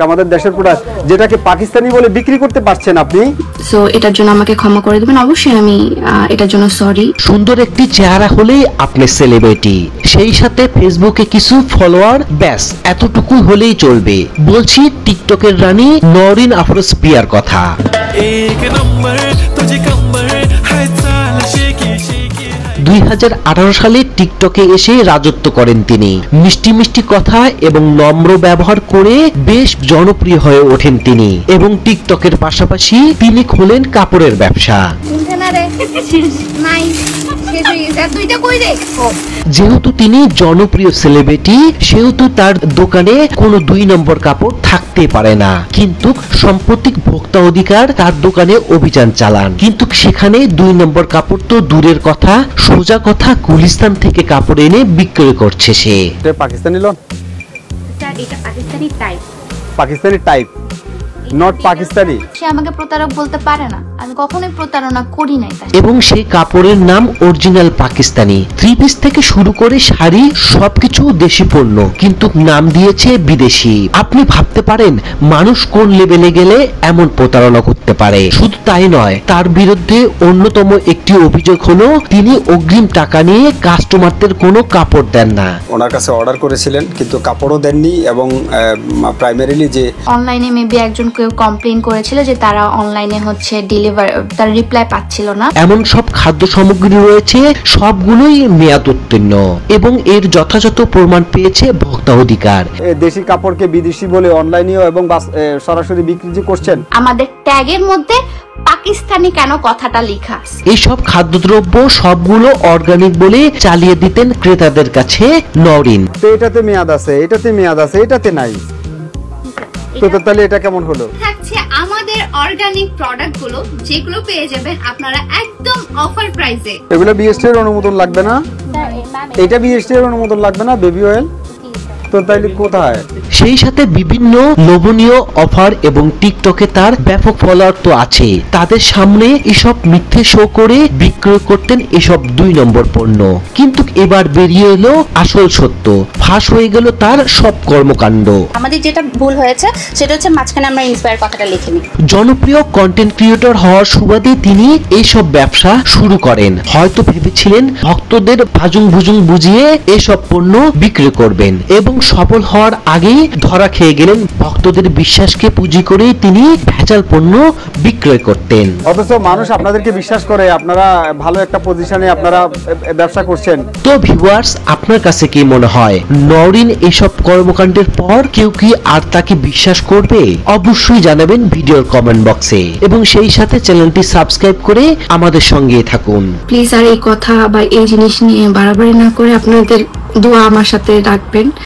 আমাদের দেশের প্রোডাক্ট যেটাকে পাকিস্তানি বলে বিক্রি করতে পারছেন আপনি। সো এটার জন্য আমাকে ক্ষমা করে দিবেন, অবশ্যই আমি এটার জন্য সরি। সুন্দর একটি চেহারা হলেই আপনি সেলিব্রিটি, সেই সাথে ফেসবুকে কিছু ফলোয়ার, ব্যাস এতটুকু হলেই চলবে। বলছি টিকটকের রানী নওরিন আফরোজ পিয়ার কথা। 2018 সালে টিকটকে এসে রাজত্ব করেন তিনি। মিষ্টি মিষ্টি কথা এবং নম্র ব্যবহার করে বেশ জনপ্রিয় হয়ে ওঠেন তিনি, এবং টিকটকের পাশাপাশি তিনি খোলেন কাপড়ের ব্যবসা। যেহেতু তিনি জনপ্রিয় সেলিব্রিটি, সেহেতু তার দোকানে কোনো 2 নম্বর কাপড় থাকতে পারে না। কিন্তু সম্প্রতি ভোক্তা অধিকার তার দোকানে অভিযান চালান, কিন্তু সেখানে 2 নম্বর কাপড় তো দূরের কথা, সোজা কথা গুলিস্তান থেকে কাপড় এনে বিক্রি করছে সে। পাকিস্তানি লোন, স্যার এটা Pakistani type. Pakistani type, not Pakistani. সে আমাকে প্রতারক বলতে পারে না, আমি কখনোই প্রতারণা করি নাই। এবং সেই কাপড়ের নাম অরিজিনাল পাকিস্তানি। 3 পিস থেকে শুরু করে শাড়ি সবকিছু দেশি পণ্য, কিন্তু নাম দিয়েছে বিদেশি। আপনি ভাবতে পারেন মানুষ কোন লেভেলে গেলে এমন প্রতারণা করতে পারে। শুধু তাই নয়, তার বিরুদ্ধে অন্যতম একটি অভিযোগ হলো তিনি অগ্রিম টাকা নিয়ে কাস্টমারদের কোনো কাপড় দেন না। ওনার কাছে অর্ডার করেছিলেন কিন্তু কাপড়ও দেননি, এবং প্রাইমারিলি যে অনলাইনে মেবি একজন কেউ কমপ্লেইন করেছিল যে তারা অনলাইনে হচ্ছে ডেলিভারি, তার রিপ্লাই পাচ্ছিল না। এমন সব খাদ্য সামগ্রী রয়েছে সবগুলোই মেয়াদ উত্তীর্ণ, এবং এর যথাযথ প্রমাণ পেয়েছে ভোক্তা অধিকার। দেশি কাপড়কে বিদেশি বলে অনলাইনেও এবং সরাসরি বিক্রি করছেন। আমাদের ট্যাগের মধ্যে পাকিস্তানি কেন কথাটা লেখা আছে। এইসব খাদ্যদ্রব্য সবগুলো অর্গানিক বলে চালিয়ে দিতেন ক্রেতাদের কাছে নওরিন। তো এটাতে মেয়াদ আছে, এটাতে মেয়াদ আছে, এটাতে নাই, তো তাহলে এটা কেমন হলো? থাকছে আমাদের অর্গানিক প্রোডাক্ট গুলো, যেগুলো পেয়ে যাবেন আপনারা একদম অফার প্রাইসে। এগুলো বিএসটি এর অনুমোদন লাগবে না? এটা বিএসটি এর অনুমোদন লাগবে না বেবি অয়েল? তো তাইলে কোথায়? সেই সাথে বিভিন্ন লোভনীয় অফার এবং টিকটকে তার ব্যাপক ফলোয়ার তো আছে। তাদের সামনে এসব মিথ্যে শো করে বিক্রয় করতেন এসব 2 নম্বর পণ্য। কিন্তু এবার বেরিয়ে এলো আসল সত্য, ফাঁস হয়ে গেল তার সব কর্মকাণ্ড। আমাদের যেটা ভুল হয়েছে সেটা হচ্ছে মাঝখানে আমরা ইন্সপায়ার কথাটা লিখিনি। জনপ্রিয় কন্টেন্ট ক্রিয়েটর হওয়ার সুবাদে তিনি এইসব ব্যবসা শুরু করেন। হয়তো ভেবেছিলেন ভক্তদের ভাজুং ভুজুং বুঝিয়ে এসব পণ্য বিক্রি করবেন, এবং সফল হওয়ার আগেই ধরা খেয়ে গেলেন। ভক্তদের বিশ্বাসকে পুঁজি করে তিনি ভেজাল পণ্য বিক্রয় করতেন। অথচ মানুষ আপনাদেরকে বিশ্বাস করে, আপনারা ভালো একটা পজিশনে আপনারা ব্যবসা করছেন। তো ভিউয়ার্স, আপনার কাছে কি মনে হয় নওরিন এসব কর্মকাণ্ডের পর কেউ কি আর তাকে বিশ্বাস করবে? অবশ্যই জানাবেন ভিডিওর কমেন্ট বক্সে, এবং সেই সাথে চ্যানেলটি সাবস্ক্রাইব করে আমাদের সঙ্গে থাকুন। প্লিজ আর এই কথা বা এই জিনিস নিয়ে বাড়াবাড়ি না করে আপনাদের দোয়া আমার সাথে রাখবেন।